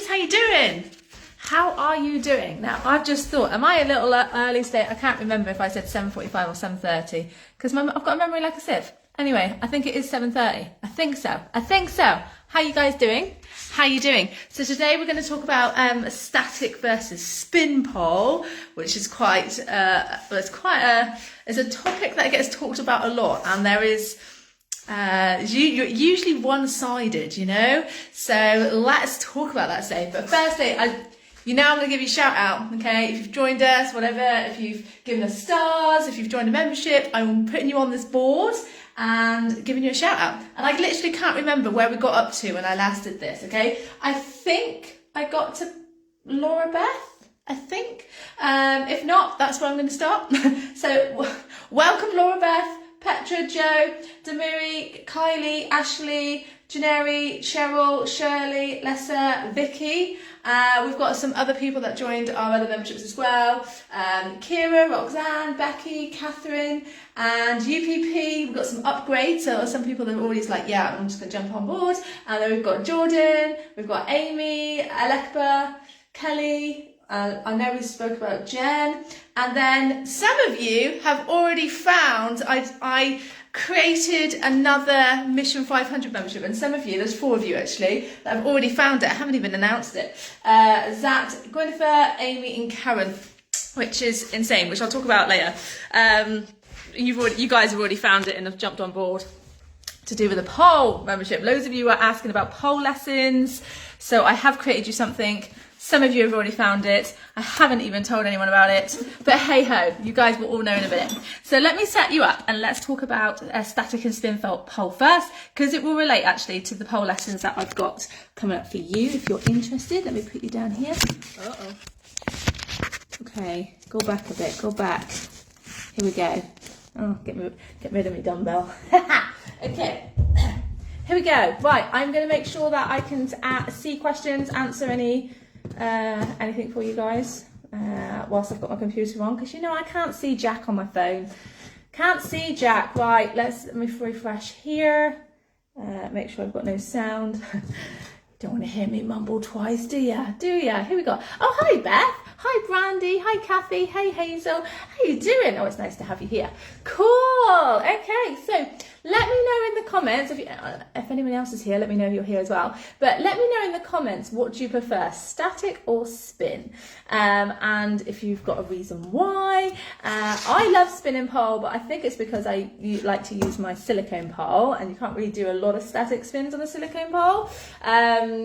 how you doing? How are you doing? Now, I've just thought, am I a little early today? I can't remember if I said 7:45 or 7:30 because I've got a memory like a sieve. Anyway, I think it is 7:30. I think so. How you guys doing? How you doing? So today we're going to talk about static versus spin pole, which is it's a topic that gets talked about a lot, and there is you're usually one-sided, you know. So let's talk about that today. But firstly, I'm going to give you a shout out, okay? If you've joined us, whatever, if you've given us stars, if you've joined a membership, I'm putting you on this board and giving you a shout out. And I literally can't remember where we got up to when I last did this, okay? I think I got to Laura Beth, I think. If not, that's where I'm going to start. So welcome Laura Beth, Petra, Joe, Damiri, Kylie, Ashley, Janeri, Cheryl, Shirley, Lessa, Vicky. We've got some other people that joined our other memberships as well. Kira, Roxanne, Becky, Catherine, and UPP. We've got some upgrades. So some people that are already like, yeah, I'm just going to jump on board. And then we've got Jordan, we've got Amy, Alekba, Kelly. I know we spoke about Jen. And then some of you have already found, I created another Mission 500 membership, and some of you, there's 4 of you actually, that have already found it. I haven't even announced it. Zat, Gwyneth, Amy and Karen, which is insane, which I'll talk about later. You guys have already found it and have jumped on board to do with the pole membership. Loads of you are asking about pole lessons, so I have created you something. Some of you have already found it. I haven't even told anyone about it, but hey ho, you guys will all know in a minute. So let me set you up and let's talk about a static and spin pole first, because it will relate actually to the pole lessons that I've got coming up for you if you're interested. Let me put you down here. Uh-oh. Okay, go back a bit, go back. Here we go. Oh, get rid of my dumbbell. Okay. Here we go. Right, I'm going to make sure that I can see questions, answer anything for you guys whilst I've got my computer on, because you know I can't see Jack on my phone. Can't see Jack. Right, let me refresh here. Make sure I've got no sound. Don't want to hear me mumble twice, do ya? Here we go. Oh, hi Beth. Hi Brandy. Hi Kathy. Hey Hazel. How you doing? Oh, it's nice to have you here. Cool. Okay, so let me know in the comments if anyone else is here. Let me know if you're here as well. But let me know in the comments, what do you prefer, static or spin? And if you've got a reason why. I love spinning pole, but I think it's because I like to use my silicone pole, and you can't really do a lot of static spins on a silicone pole.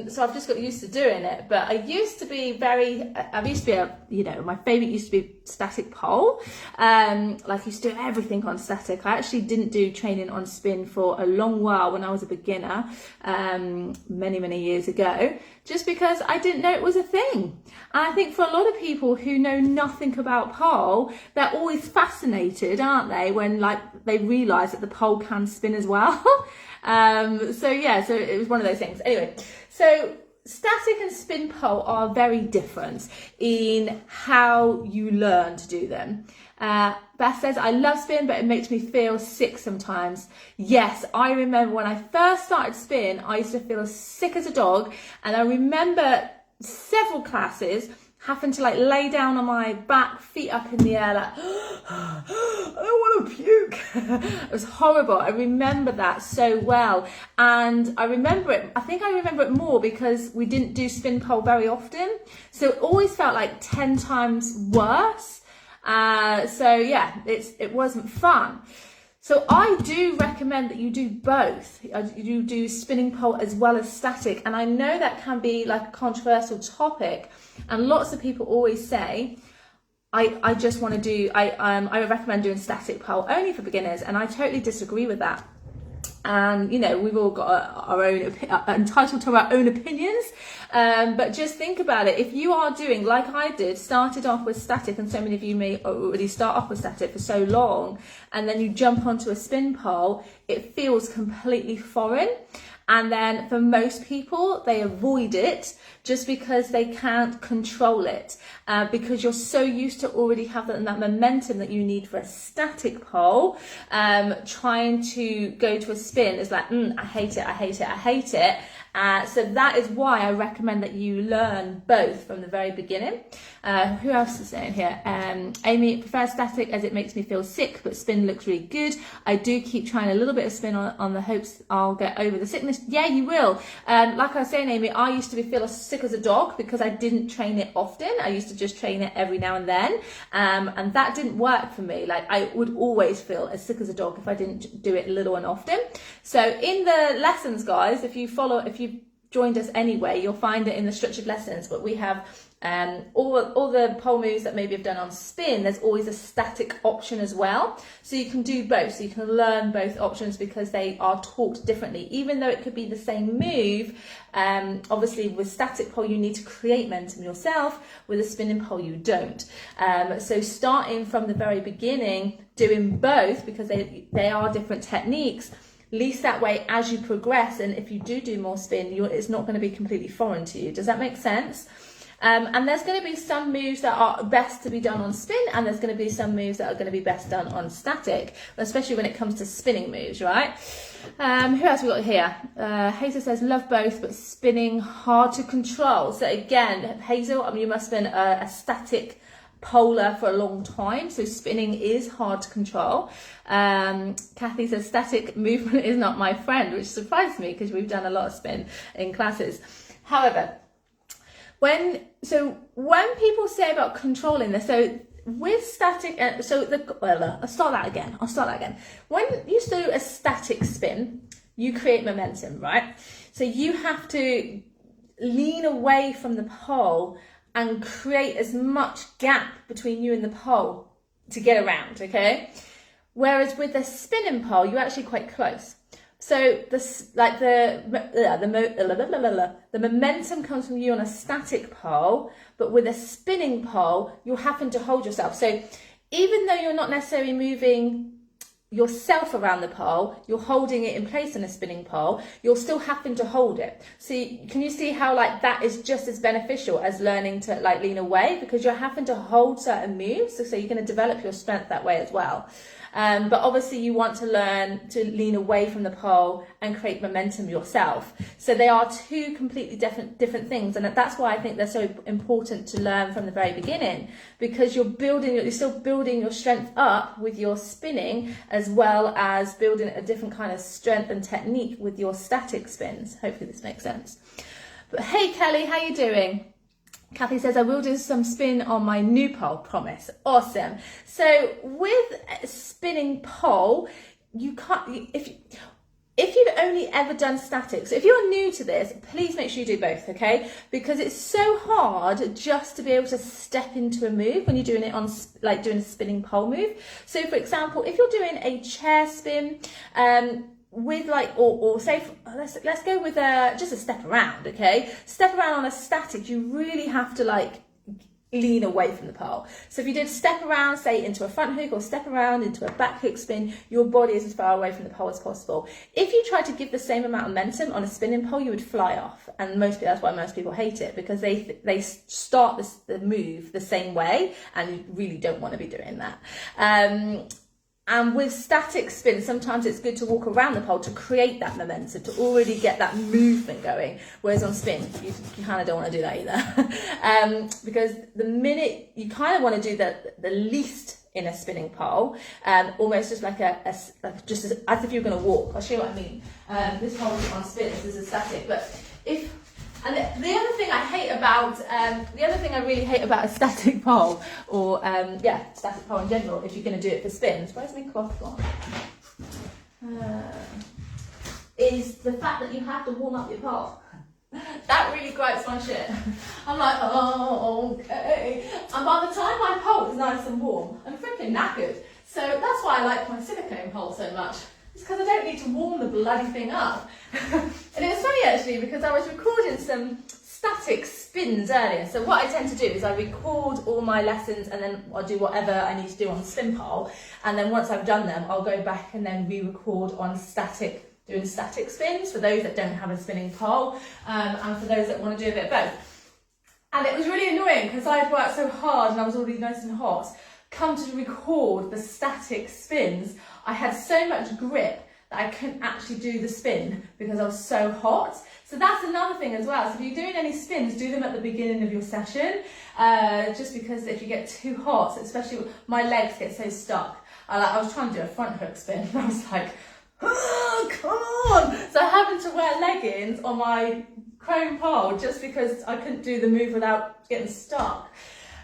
So I've just got used to doing it. But I used to be my favourite used to be static pole. I used to do everything on static. I actually didn't do training on spin for a long while when I was a beginner, many years ago, just because I didn't know it was a thing. And I think for a lot of people who know nothing about pole, they're always fascinated, aren't they, when they realise that the pole can spin as well. So it was one of those things. Anyway, so static and spin pole are very different in how you learn to do them. Beth says, I love spin, but it makes me feel sick sometimes. Yes, I remember when I first started spin, I used to feel sick as a dog. And I remember several classes having to lay down on my back, feet up in the air, I don't want to puke. It was horrible. I remember that so well. And I remember it, I think I remember it more because we didn't do spin pole very often. So it always felt like 10 times worse. It wasn't fun. So I do recommend that you do both. You do spinning pole as well as static. And I know that can be a controversial topic. And lots of people always say, I just want to do, I recommend doing static pole only for beginners. And I totally disagree with that. And, we've all got our own, entitled to our own opinions. But just think about it. If you are doing, like I did, started off with static, and so many of you may already start off with static for so long, and then you jump onto a spin pole, it feels completely foreign. And then for most people, they avoid it just because they can't control it, because you're so used to already have that momentum that you need for a static pole. Trying to go to a spin is I hate it. So that is why I recommend that you learn both from the very beginning. Who else is saying here? Amy, prefer static as it makes me feel sick, but spin looks really good. I do keep trying a little bit of spin on the hopes I'll get over the sickness. Yeah, you will. Like I was saying, Amy, I used to feel as sick as a dog because I didn't train it often. I used to just train it every now and then. And that didn't work for me. Like, I would always feel as sick as a dog if I didn't do it little and often. So in the lessons, guys, if you've joined us anyway, you'll find it in the structured lessons, but we have all the pole moves that maybe I've done on spin, there's always a static option as well. So you can do both. So you can learn both options because they are taught differently. Even though it could be the same move, obviously with static pole, you need to create momentum yourself. With a spinning pole, you don't. So starting from the very beginning, doing both because they are different techniques, at least that way as you progress, and if you do more spin, it's not going to be completely foreign to you. Does that make sense? And there's going to be some moves that are best to be done on spin, and there's going to be some moves that are going to be best done on static, especially when it comes to spinning moves, right? Who else we got here? Hazel says, love both, but spinning hard to control. So again, Hazel, you must have been a static polar for a long time, so spinning is hard to control. Kathy says, static movement is not my friend, which surprised me because we've done a lot of spin in classes. However, when people say about controlling this, so with static, I'll start that again. When you do a static spin, you create momentum, right? So you have to lean away from the pole and create as much gap between you and the pole to get around, okay? Whereas with a spinning pole, you're actually quite close. So the momentum comes from you on a static pole, but with a spinning pole, you're having to hold yourself. So even though you're not necessarily moving yourself around the pole, you're holding it in place on a spinning pole, you're still having to hold it. See, can you see how that is just as beneficial as learning to lean away, because you're having to hold certain moves, so you're going to develop your strength that way as well. But obviously you want to learn to lean away from the pole and create momentum yourself. So they are two completely different things, and that's why I think they're so important to learn from the very beginning, because you're still building your strength up with your spinning, as well as building a different kind of strength and technique with your static spins. Hopefully this makes sense. But hey Kelly, how you doing? Kathy says, I will do some spin on my new pole, promise. Awesome. So with a spinning pole, you can't, if you've only ever done static, so if you're new to this, please make sure you do both, okay? Because it's so hard just to be able to step into a move when you're doing it on, doing a spinning pole move. So for example, if you're doing a chair spin, with or say, let's go with just a step around, okay? Step around on a static, you really have to lean away from the pole. So if you did step around, say into a front hook, or step around into a back hook spin, your body is as far away from the pole as possible. If you try to give the same amount of momentum on a spinning pole, you would fly off, and that's why most people hate it, because they start the move the same way, and you really don't want to be doing that. And with static spin, sometimes it's good to walk around the pole to create that momentum, to already get that movement going. Whereas on spin, you kind of don't want to do that either. Because the minute you kind of want to do the least in a spinning pole, almost just just as if you're going to walk. I'll show you what I mean. This pole is on spin, this is a static. But the other thing I really hate about a static pole, or static pole in general, if you're going to do it for spins, where's my cloth gone? Is the fact that you have to warm up your pole. That really gripes my shit. I'm like, oh, okay. And by the time my pole is nice and warm, I'm freaking knackered. So that's why I like my silicone pole so much. It's because I don't need to warm the bloody thing up. And it was funny actually, because I was recording some static spins earlier. So what I tend to do is I record all my lessons, and then I'll do whatever I need to do on the spin pole. And then once I've done them, I'll go back and then re-record on doing static spins for those that don't have a spinning pole, and for those that want to do a bit of both. And it was really annoying because I'd worked so hard and I was already nice and hot. Come to record the static spins, I had so much grip that I couldn't actually do the spin because I was so hot. So So that's another thing as well. So if you're doing any spins, do them at the beginning of your session, just because if you get too hot, especially my legs get so stuck. I was trying to do a front hook spin and I was like, oh, come on. So having to wear leggings on my chrome pole just because I couldn't do the move without getting stuck.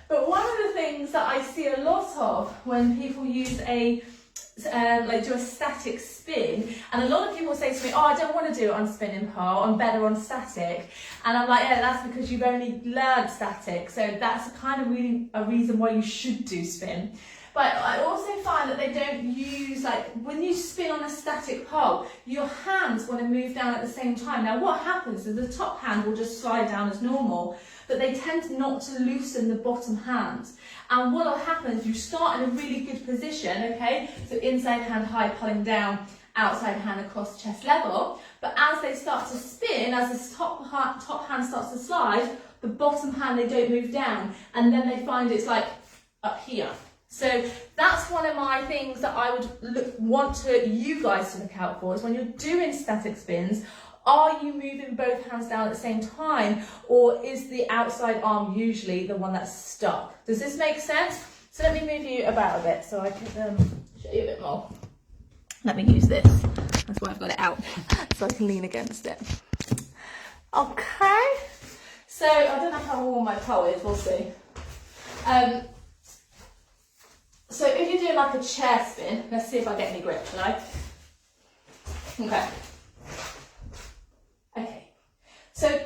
But one of the things that I see a lot of when people use do a static spin, and a lot of people say to me, oh, I don't want to do it on spinning pole, I'm better on static. And I'm like, yeah, that's because you've only learned static, so that's kind of really a reason why you should do spin. But I also find that they don't use, like, when you spin on a static pole, your hands want to move down at the same time. Now what happens is the top hand will just slide down as normal, but they tend not to loosen the bottom hand. And what will happen is you start in a really good position, okay? So inside hand high, pulling down, outside hand across chest level. But as they start to spin, as this top hand starts to slide, the bottom hand, they don't move down. And then they find it's like up here. So that's one of my things that I would want you guys to look out for, is when you're doing static spins, are you moving both hands down at the same time, or is the outside arm usually the one that's stuck? Does this make sense? So let me move you about a bit so I can show you a bit more. Let me use this. That's why I've got it out, so I can lean against it. Okay. So I don't know how warm my pole is, we'll see. So if you're doing like a chair spin, let's see if I get any grip, shall I? Okay. Okay. So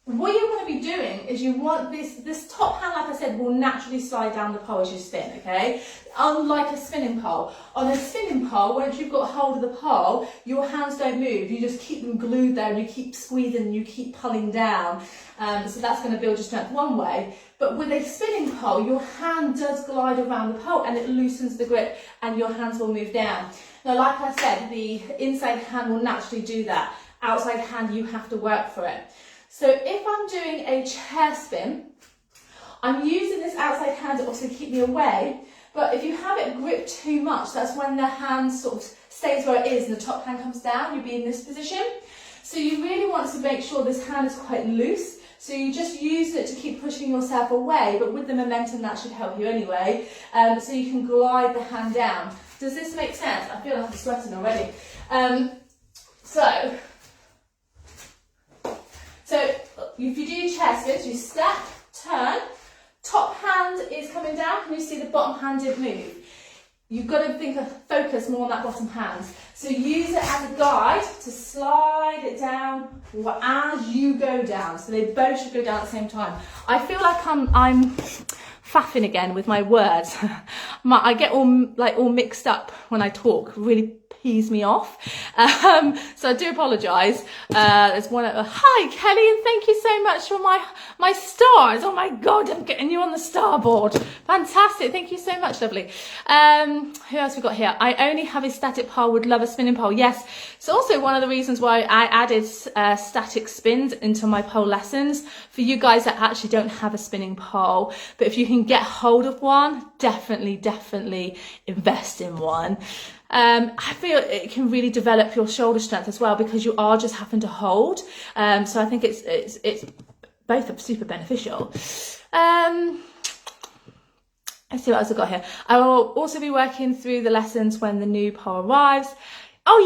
what you want to be doing is you want this top hand, like I said, will naturally slide down the pole as you spin, okay? Unlike a spinning pole. On a spinning pole, once you've got hold of the pole, your hands don't move. You just keep them glued there and you keep squeezing and you keep pulling down. So that's going to build your strength one way. But with a spinning pole, your hand does glide around the pole and it loosens the grip and your hands will move down. Now, like I said, the inside hand will naturally do that. Outside hand, you have to work for it. So if I'm doing a chair spin, I'm using this outside hand to also keep me away. But if you have it gripped too much, that's when the hand sort of stays where it is and the top hand comes down, you'll be in this position. So you really want to make sure this hand is quite loose. So you just use it to keep pushing yourself away, but with the momentum that should help you anyway. So you can glide the hand down. Does this make sense? I feel like I'm sweating already. So if you do chair spins, you step, turn, top hand is coming down, and you see the bottom hand didn't move. You've got to focus more on that bottom hand. So use it as a guide to slide it down as you go down. So they both should go down at the same time. I feel like I'm faffing again with my words. I get all mixed up when I talk. Really pees me off. So I do apologise. There's one. Hi Kelly, and thank you so much for my stars. Oh my God, I'm getting you on the starboard. Fantastic. Thank you so much, lovely. Who else we got here? I only have a static pole, would love a spinning pole. Yes, it's also one of the reasons why I added static spins into my pole lessons for you guys that actually don't have a spinning pole. But if you can get hold of one, definitely invest in one. I feel it can really develop your shoulder strength as well, because you are just having to hold. So I think it's both super beneficial. Let's see what else I've got here. I will also be working through the lessons when the new pole arrives. Oh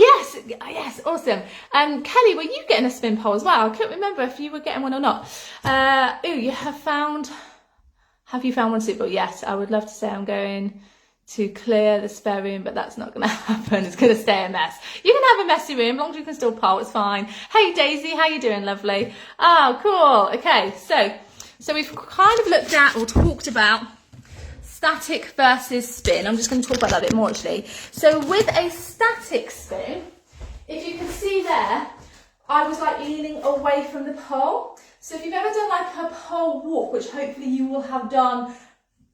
yes, awesome. Kelly, were you getting a spin pole as well? I couldn't remember if you were getting one or not. Have you found one suitable? Yes, I would love to say I'm going to clear the spare room, but that's not going to happen. It's going to stay a mess. You can have a messy room, as long as you can still pole, it's fine. Hey Daisy, how you doing, lovely? Oh, cool. Okay, so we've kind of looked at or talked about static versus spin. I'm just going to talk about that a bit more actually. So with a static spin, if you can see there, I was like leaning away from the pole. So if you've ever done like a pole walk, which hopefully you will have done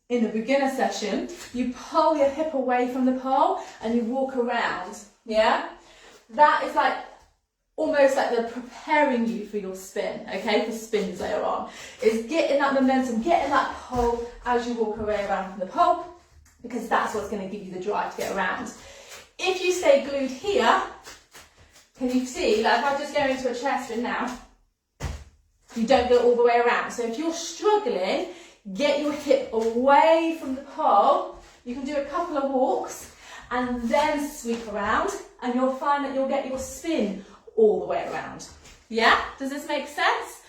in the beginner session, you pull your hip away from the pole and you walk around, yeah? That is like almost like they're preparing you for your spin, okay, for spins later on. Is getting that momentum, getting that pole as you walk away around from the pole, because that's what's going to give you the drive to get around. If you stay glued here, can you see, like if I just go into a chair spin now, You don't go all the way around. So if you're struggling, get your hip away from the pole. You can do a couple of walks and then sweep around, and you'll find that you'll get your spin all the way around. Yeah? Does this make sense?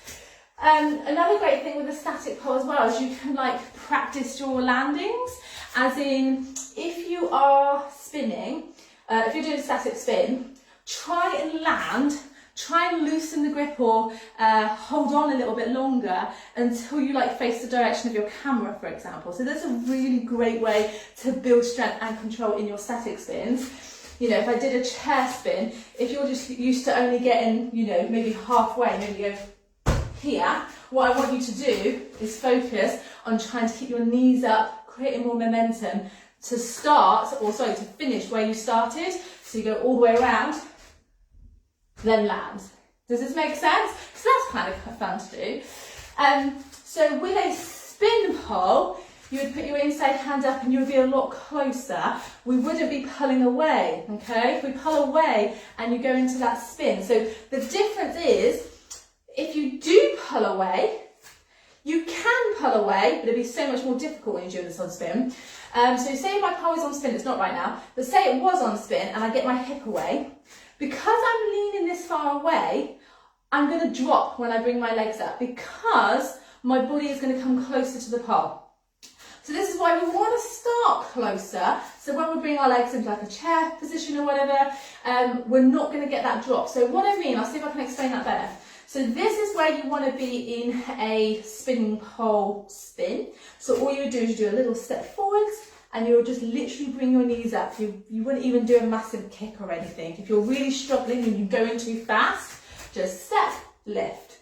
Another great thing with a static pole as well is you can like practice your landings, as in if you are spinning, if you're doing a static spin, try and land, try and loosen the grip or hold on a little bit longer until you like face the direction of your camera, for example. So that's a really great way to build strength and control in your static spins. You know, if I did a chair spin, if you're just used to only getting, you know, maybe halfway, maybe go here, what I want you to do is focus on trying to keep your knees up, creating more momentum to start, or sorry, to finish where you started. So you go all the way around, then land. Does this make sense? So that's kind of fun to do. So with a spin pole, you would put your inside hand up and you would be a lot closer. We wouldn't be pulling away, okay? If we pull away and you go into that spin. So the difference is, if you do pull away, you can pull away, but it'd be so much more difficult when you're doing this on spin. So say my pole is on spin, it's not right now, but say it was on spin and I get my hip away. Because I'm leaning this far away, I'm going to drop when I bring my legs up because my body is going to come closer to the pole. So this is why we want to start closer. So when we bring our legs into like a chair position or whatever, we're not going to get that drop. So what I mean, I'll see if I can explain that better. So this is where you want to be in a spinning pole spin. So all you do is you do a little step forwards and you'll just literally bring your knees up. You wouldn't even do a massive kick or anything. If you're really struggling and you're going too fast, just step, lift.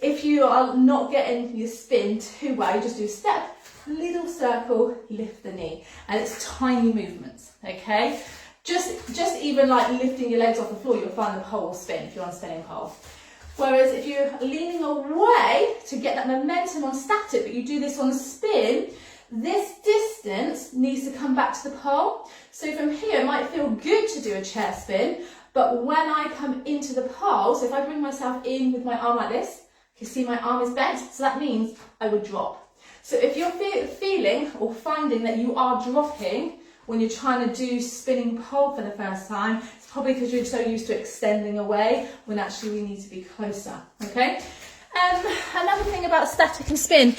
If you are not getting your spin too well, you just do step, little circle, lift the knee. And it's tiny movements, okay? Just even like lifting your legs off the floor, you'll find the pole will spin if you're on a spinning pole. Whereas if you're leaning away to get that momentum on static, but you do this on spin, this distance needs to come back to the pole. So from here, it might feel good to do a chair spin, but when I come into the pole, so if I bring myself in with my arm like this, you see my arm is bent, so that means I would drop. So if you're feeling or finding that you are dropping when you're trying to do spinning pole for the first time, it's probably because you're so used to extending away when actually we need to be closer, okay? Another thing about static and spin,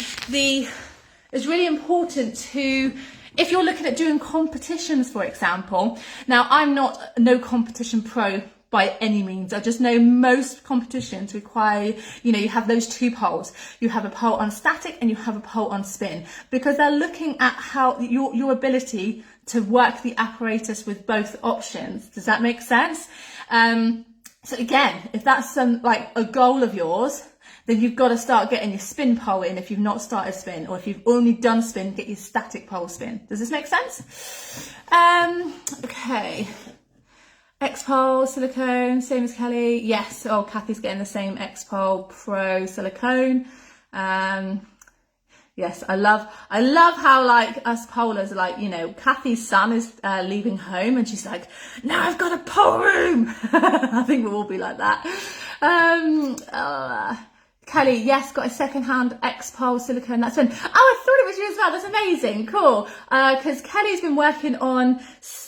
it's really important to, if you're looking at doing competitions, for example. Now, I'm not no competition pro by any means. I just know most competitions require, you have those two poles. You have a pole on static and you have a pole on spin, because they're looking at how your ability to work the apparatus with both options. Does that make sense? So again, if that's like a goal of yours, then you've got to start getting your spin pole in if you've not started spin, or if you've only done spin, get your static pole spin. Does this make sense? Okay. X-Pole, silicone, same as Kelly. Yes, oh, Kathy's getting the same X-Pole Pro silicone. Yes, I love how like us polers are like, Kathy's son is leaving home and she's like, now I've got a pole room. I think we'll all be like that. Kelly, yes, got a second-hand X-Pole silicone. That's fun. Oh, I thought it was you as well. That's amazing. Cool. Because Kelly's been working on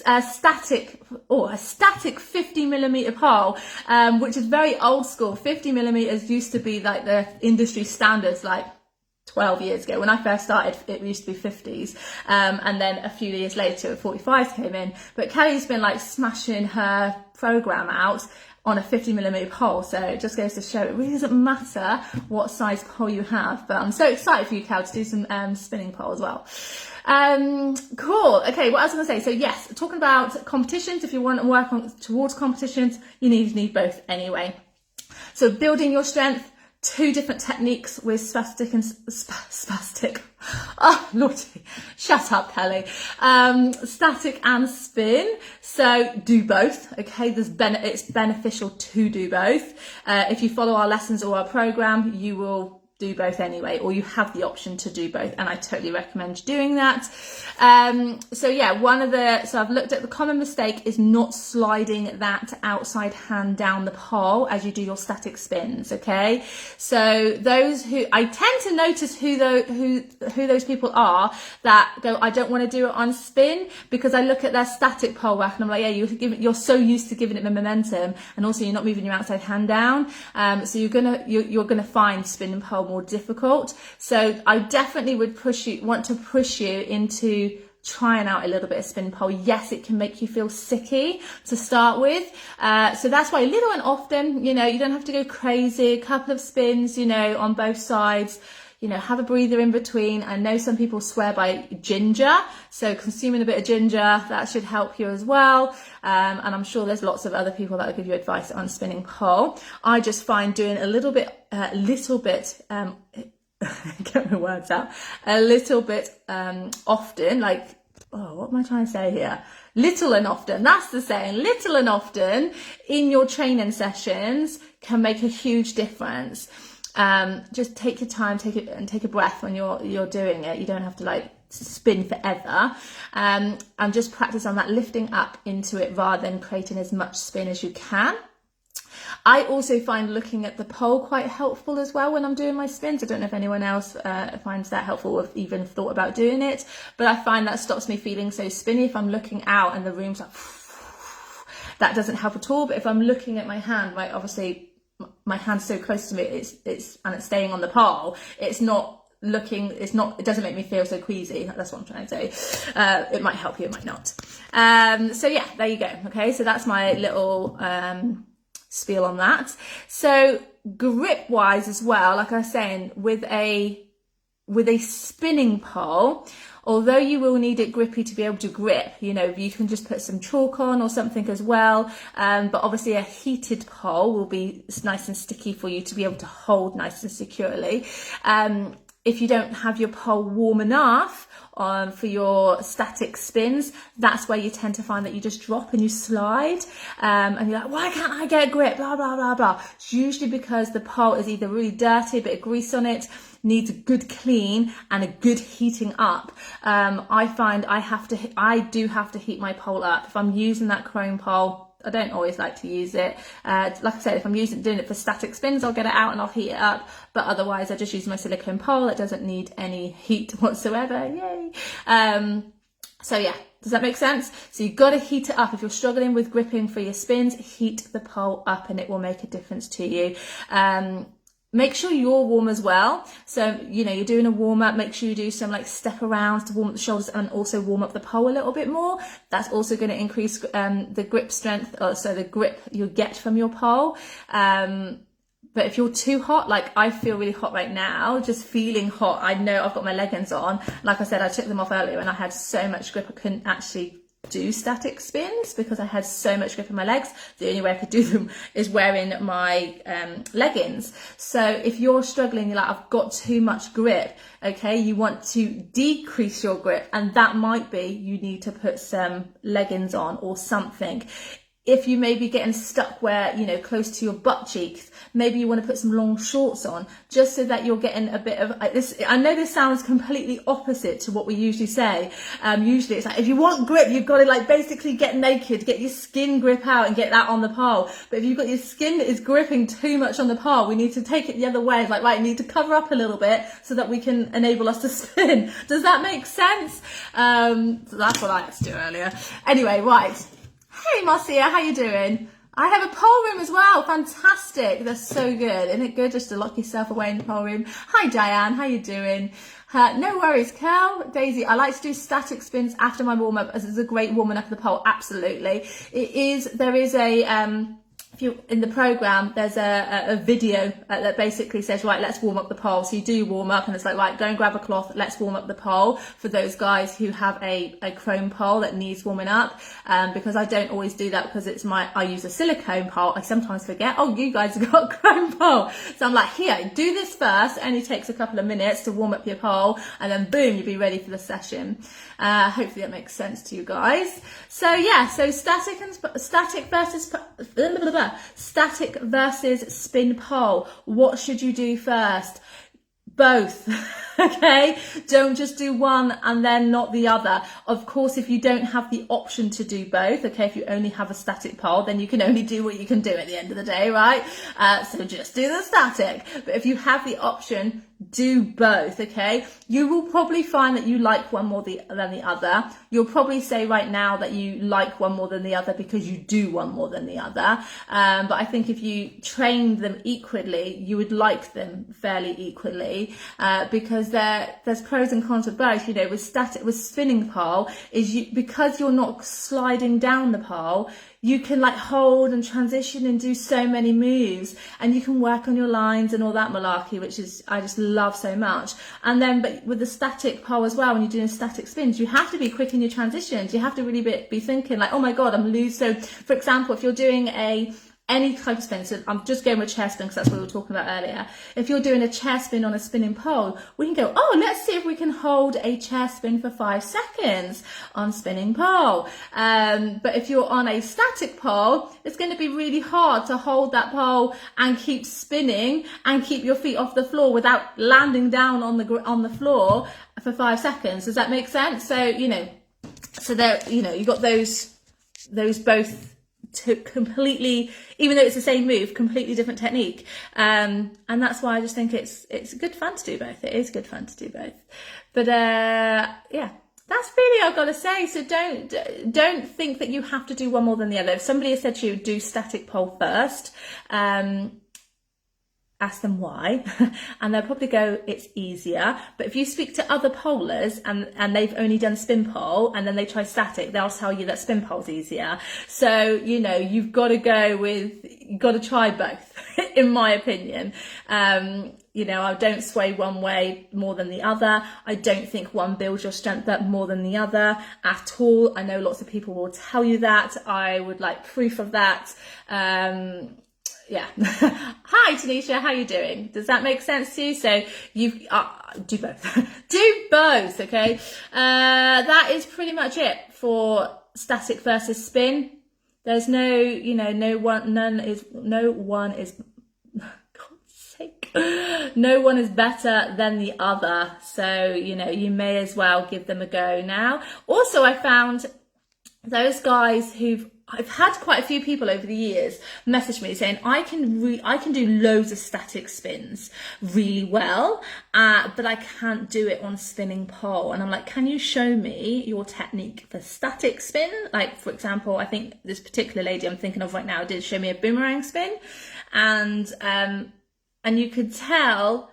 a static 50mm pole, which is very old school. 50mm used to be like the industry standards, like 12 years ago. When I first started, it used to be 50s. And then a few years later, 45s came in. But Kelly's been like smashing her program out on a 50mm pole, so it just goes to show it really doesn't matter what size pole you have. But I'm so excited for you, Cal, to do some spinning pole as well. Cool. Okay, what else am I going to say? So yes, talking about competitions, if you want to work towards competitions, you need both anyway. So building your strength, 2 different techniques with spastic and spastic. Oh, Lordy. Shut up, Kelly. Static and spin. So do both. Okay. It's beneficial to do both. If you follow our lessons or our program, you will do both anyway, or you have the option to do both, and I totally recommend doing that. So yeah, so I've looked at the common mistake is not sliding that outside hand down the pole as you do your static spins. Okay, so those who, I tend to notice who those people are that go, I don't want to do it on spin, because I look at their static pole work and I'm like, yeah, you're so used to giving it the momentum, and also you're not moving your outside hand down, so you're gonna find spin and pole more difficult. So I definitely would want to push you into trying out a little bit of spin pole. Yes, it can make you feel sicky to start with, so that's why little and often, you don't have to go crazy. A couple of spins, on both sides, have a breather in between. I know some people swear by ginger, so consuming a bit of ginger, that should help you as well. And I'm sure there's lots of other people that will give you advice on spinning pole. I just find doing a little bit, get my words out, a little bit often, like, what am I trying to say here? Little and often, that's the saying, little and often in your training sessions can make a huge difference. Just take your time, take a breath when you're doing it. You don't have to like spin forever, and just practice on that lifting up into it rather than creating as much spin as you can. I also find looking at the pole quite helpful as well when I'm doing my spins. I don't know if anyone else finds that helpful or even thought about doing it, but I find that stops me feeling so spinny. If I'm looking out and the room's like, that doesn't help at all. But if I'm looking at my hand, like obviously my hand's so close to me, it's staying on the pole. It doesn't make me feel so queasy. That's what I'm trying to say. It might help you, it might not. So yeah, there you go. Okay, so that's my little spiel on that. So grip wise as well, like I was saying, with a spinning pole, although you will need it grippy to be able to grip, you can just put some chalk on or something as well. But obviously a heated pole will be nice and sticky for you to be able to hold nice and securely. If you don't have your pole warm enough for your static spins, that's where you tend to find that you just drop and you slide, and you're like, why can't I get a grip, blah blah blah blah. It's usually because the pole is either really dirty, a bit of grease on it, needs a good clean and a good heating up. I find I do have to heat my pole up. If I'm using that chrome pole, I don't always like to use it. Like I said, if I'm doing it for static spins, I'll get it out and I'll heat it up. But otherwise, I just use my silicone pole. It doesn't need any heat whatsoever. Yay! So yeah, does that make sense? So you've got to heat it up. If you're struggling with gripping for your spins, heat the pole up and it will make a difference to you. Make sure you're warm as well. So, you're doing a warm up, make sure you do some like step arounds to warm up the shoulders and also warm up the pole a little bit more. That's also going to increase the grip strength, so the grip you get from your pole. But if you're too hot, like I feel really hot right now, just feeling hot, I know I've got my leggings on. Like I said, I took them off earlier and I had so much grip I couldn't actually do static spins because I had so much grip in my legs. The only way I could do them is wearing my leggings. So if you're struggling, you're like, I've got too much grip, okay, you want to decrease your grip, and that might be you need to put some leggings on or something. If you may be getting stuck where, close to your butt cheeks, maybe you want to put some long shorts on just so that you're getting a bit of this. I know this sounds completely opposite to what we usually say. Usually it's like, if you want grip, you've got to like basically get naked, get your skin grip out and get that on the pole. But if you've got your skin that is gripping too much on the pole, we need to take it the other way. It's like, right, you need to cover up a little bit so that we can enable us to spin. Does that make sense? So that's what I had to do earlier. Anyway, right. Hey Marcia, how you doing? I have a pole room as well. Fantastic. That's so good. Isn't it good just to lock yourself away in the pole room? Hi Diane, how you doing? No worries, Cal. Daisy, I like to do static spins after my warm-up as it's a great warming up of the pole. Absolutely. There is a if you're in the program, there's a video that basically says, right, let's warm up the pole. So you do warm up and it's like, right, go and grab a cloth, let's warm up the pole, for those guys who have a chrome pole that needs warming up. Because I don't always do that because I use a silicone pole. I sometimes forget, oh, you guys have got a chrome pole. So I'm like, here, do this first. It only takes a couple of minutes to warm up your pole and then boom, you'll be ready for the session. Hopefully that makes sense to you guys. So yeah, so static versus spin pole. What should you do first? both. Okay, don't just do one and then not the other. Of course, if you don't have the option to do both, okay, if you only have a static pole, then you can only do what you can do at the end of the day, right? So just do the static. But if you have the option, do both, okay? You will probably find that you like one more than the other. You'll probably say right now that you like one more than the other because you do one more than the other. But I think if you trained them equally, you would like them fairly equally, because there's pros and cons of both. You know, with spinning pole because you're not sliding down the pole, you can like hold and transition and do so many moves, and you can work on your lines and all that malarkey, which is I just love so much. And then, but with the static pole as well, when you're doing static spins, you have to be quick in your transitions. You have to really be thinking like, oh my god, I'm loose. So for example, if you're doing any type of spin, so I'm just going with chair spin because that's what we were talking about earlier. If you're doing a chair spin on a spinning pole, we can go, oh, let's see if we can hold a chair spin for 5 seconds on spinning pole. But if you're on a static pole, it's going to be really hard to hold that pole and keep spinning and keep your feet off the floor without landing down on the floor for 5 seconds. Does that make sense? So, you know, so there, you know, you got those both to completely, even though it's the same move, completely different technique, and that's why I just think it's good fun to do both. It is good fun to do both, but yeah, that's really all I've got to say. So don't think that you have to do one more than the other. If somebody has said to you, do static pole first, ask them why, and they'll probably go, it's easier. But if you speak to other polers and they've only done spin pole and then they try static, they'll tell you that spin pole's easier. So, you know, you've got to try both, in my opinion. You know, I don't sway one way more than the other. I don't think one builds your strength up more than the other at all. I know lots of people will tell you that. I would like proof of that. Yeah. Hi Tanisha, how you doing? Does that make sense to you? So you do both. Do both, okay? That is pretty much it for static versus spin. There's no, you know, no one is God's sake. No one is better than the other. So, you know, you may as well give them a go now. Also, I found those guys I've had quite a few people over the years message me saying I can do loads of static spins really well, but I can't do it on spinning pole. And I'm like, can you show me your technique for static spin? Like, for example, I think this particular lady I'm thinking of right now did show me a boomerang spin, and you could tell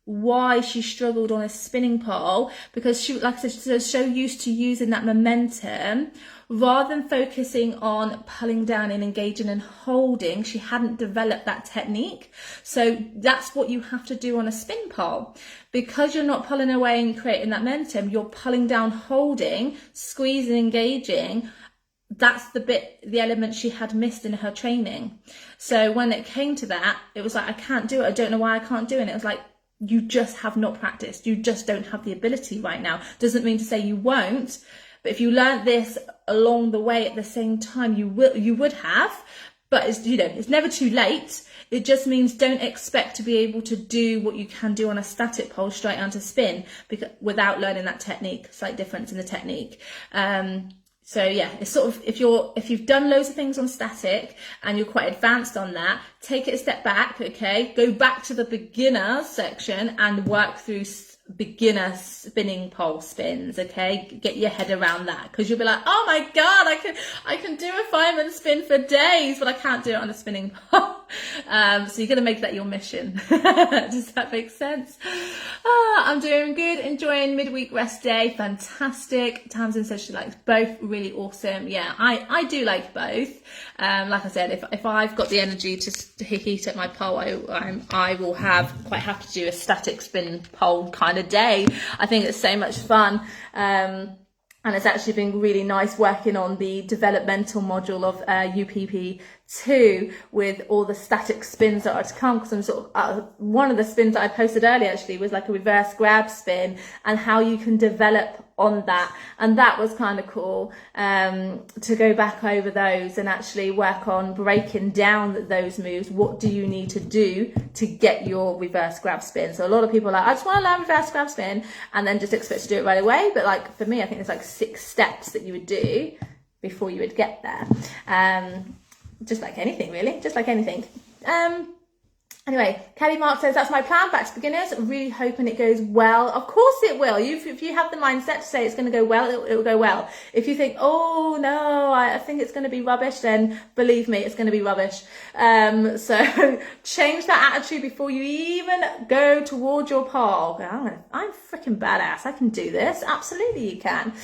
why she struggled on a spinning pole, because she, like I said, she's so used to using that momentum rather than focusing on pulling down and engaging and holding. She hadn't developed that technique. So that's what you have to do on a spin pole. Because you're not pulling away and creating that momentum, you're pulling down, holding, squeezing, engaging. That's the element she had missed in her training. So when it came to that, it was like, I can't do it. I don't know why I can't do it. And it was like, you just have not practiced. You just don't have the ability right now. Doesn't mean to say you won't, but if you learned this along the way at the same time, you would have. But it's, you know, it's never too late. It just means don't expect to be able to do what you can do on a static pole straight onto spin without learning that technique. Slight difference in the technique. So yeah, it's sort of, if you've done loads of things on static and you're quite advanced on that, take it a step back, okay? Go back to the beginner section and work through beginner spinning pole spins, okay? Get your head around that, because you'll be like, oh my god, I can do a fireman spin for days, but I can't do it on a spinning pole. So you're gonna make that your mission. Does that make sense? I'm doing good, enjoying midweek rest day, fantastic. Tamsin says she likes both, really awesome. Yeah, I do like both. Like I said, if I've got the energy to heat up my pole, I will have quite happy to do a static spin pole kind of day. I think it's so much fun. And it's actually been really nice working on the developmental module of UPP 2 with all the static spins that are to come, because I'm sort of one of the spins that I posted earlier actually was like a reverse grab spin, and how you can develop on that. And that was kind of cool to go back over those and actually work on breaking down those moves. What do you need to do to get your reverse grab spin? So a lot of people are like, I just want to learn reverse grab spin and then just expect to do it right away. But like for me, I think there's like 6 steps that you would do before you would get there. Just like anything, really, just like anything. Anyway, Kelly Mark says, that's my plan, back to beginners. Really hoping it goes well. Of course it will. If you have the mindset to say it's going to go well, it will go well. If you think, oh no, I think it's going to be rubbish, then believe me, it's going to be rubbish. So change that attitude before you even go towards your pole. I'm freaking badass. I can do this. Absolutely you can.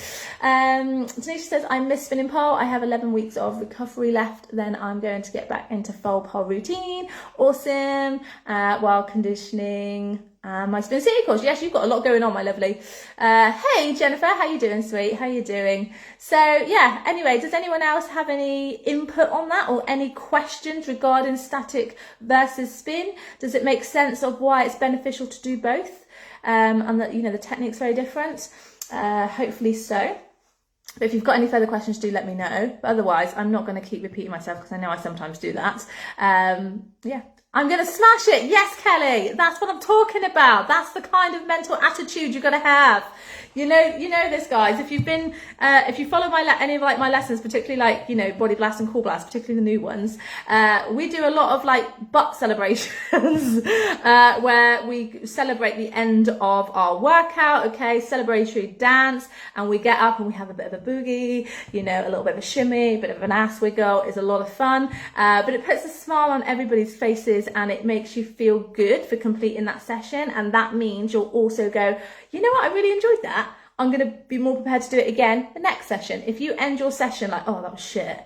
Tanisha says, I miss spinning pole. I have 11 weeks of recovery left. Then I'm going to get back into full pole routine. Awesome. While conditioning my Spin City course. Yes, you've got a lot going on, my lovely. Hey Jennifer, how you doing, sweet? How you doing? So yeah, anyway, does anyone else have any input on that, or any questions regarding static versus spin? Does it make sense of why it's beneficial to do both, and that, you know, the technique's very different? Hopefully so. But if you've got any further questions, do let me know. But otherwise, I'm not going to keep repeating myself, because I know I sometimes do that. Yeah, I'm going to smash it. Yes, Kelly, that's what I'm talking about. That's the kind of mental attitude you've got to have. You know this, guys. If you've been, if you follow any of like my lessons, particularly like, you know, Body Blast and Core Blast, particularly the new ones, we do a lot of like butt celebrations, where we celebrate the end of our workout. Okay, celebratory dance, and we get up and we have a bit of a boogie, you know, a little bit of a shimmy, a bit of an ass wiggle. It's a lot of fun, but it puts a smile on everybody's faces, and it makes you feel good for completing that session. And that means you'll also go, you know what, I really enjoyed that. I'm going to be more prepared to do it again the next session. If you end your session like, oh, that was shit,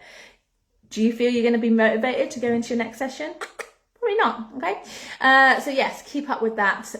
do you feel you're going to be motivated to go into your next session? Probably not. Okay. So yes, keep up with that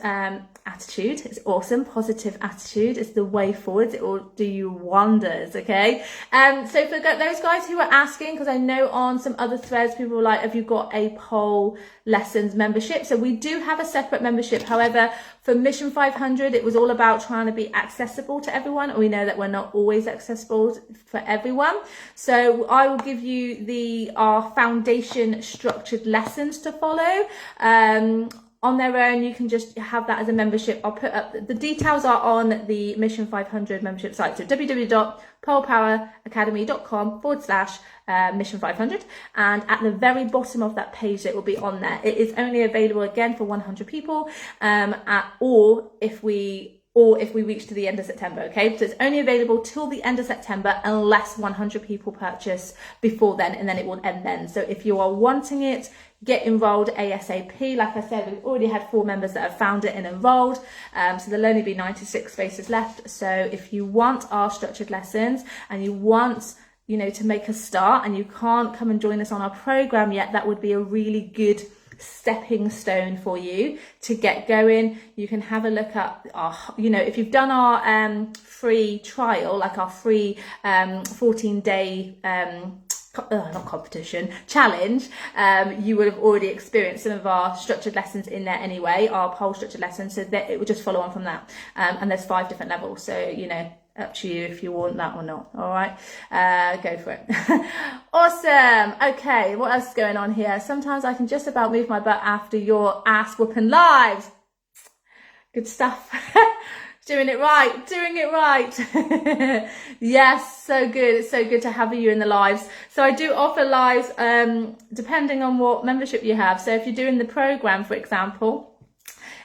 attitude. It's awesome. Positive attitude is the way forward. It will do you wonders. Okay. So for those guys who are asking, because I know on some other threads people were like, have you got a pole lessons membership? So we do have a separate membership. However, for Mission 500, it was all about trying to be accessible to everyone. And we know that we're not always accessible for everyone. So I will give you our foundation structured lessons to follow. On their own, you can just have that as a membership. I'll put up the details are on the Mission 500 membership site. So www.polepoweracademy.com/Mission 500. And at the very bottom of that page, it will be on there. It is only available again for 100 people, or if we reach to the end of September, okay? So it's only available till the end of September unless 100 people purchase before then, and then it will end then. So if you are wanting it, get enrolled ASAP. Like I said, we've already had 4 members that have found it and enrolled. So there'll only be 96 spaces left. So if you want our structured lessons and you want, you know, to make a start and you can't come and join us on our program yet, that would be a really good stepping stone for you to get going. You can have a look at our, you know, if you've done our free trial, like our free 14-day not competition, challenge, you would have already experienced some of our structured lessons in there anyway, our pole structured lessons, so that it would just follow on from that. And there's 5 different levels, so, you know, up to you if you want that or not. All right, go for it. Awesome. Okay, what else is going on here? Sometimes I can just about move my butt after your ass whooping lives. Good stuff. Doing it right. Yes, so good. It's so good to have you in the lives. So I do offer lives depending on what membership you have. So if you're doing the program, for example,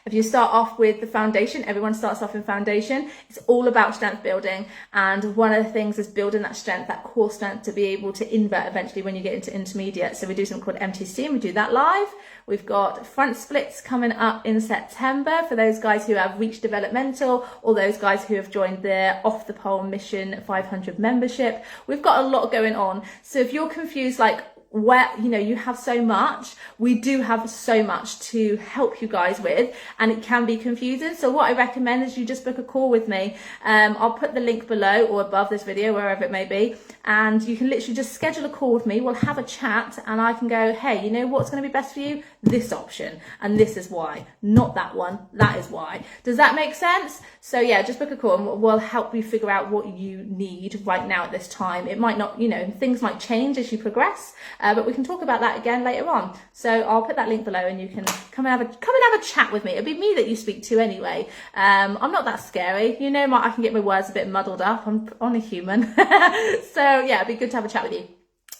if you start off with the foundation, everyone starts off in foundation. It's all about strength building. And one of the things is building that strength, that core strength, to be able to invert eventually when you get into intermediate. So we do something called MTC, and we do that live. We've got front splits coming up in September for those guys who have reached developmental, or those guys who have joined the Off the Pole Mission 500 membership. We've got a lot going on. So if you're confused, like, where, you know, you have so much. We do have so much to help you guys with, and it can be confusing. So what I recommend is you just book a call with me. I'll put the link below or above this video, wherever it may be, and you can literally just schedule a call with me. We'll have a chat and I can go, hey, you know what's going to be best for you? This option, and this is why, not that one, that is why. Does that make sense? So yeah, just book a call and we'll help you figure out what you need right now at this time. It might not, you know, things might change as you progress, but we can talk about that again later on. So I'll put that link below and you can come and have a chat with me. It'll be me that you speak to anyway. I'm not that scary, you know, I can get my words a bit muddled up. I'm a human. So yeah, it'd be good to have a chat with you.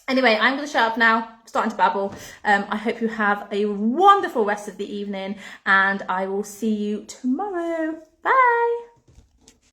Anyway, I'm going to shut up now. I'm starting to babble. I hope you have a wonderful rest of the evening, and I will see you tomorrow. Bye.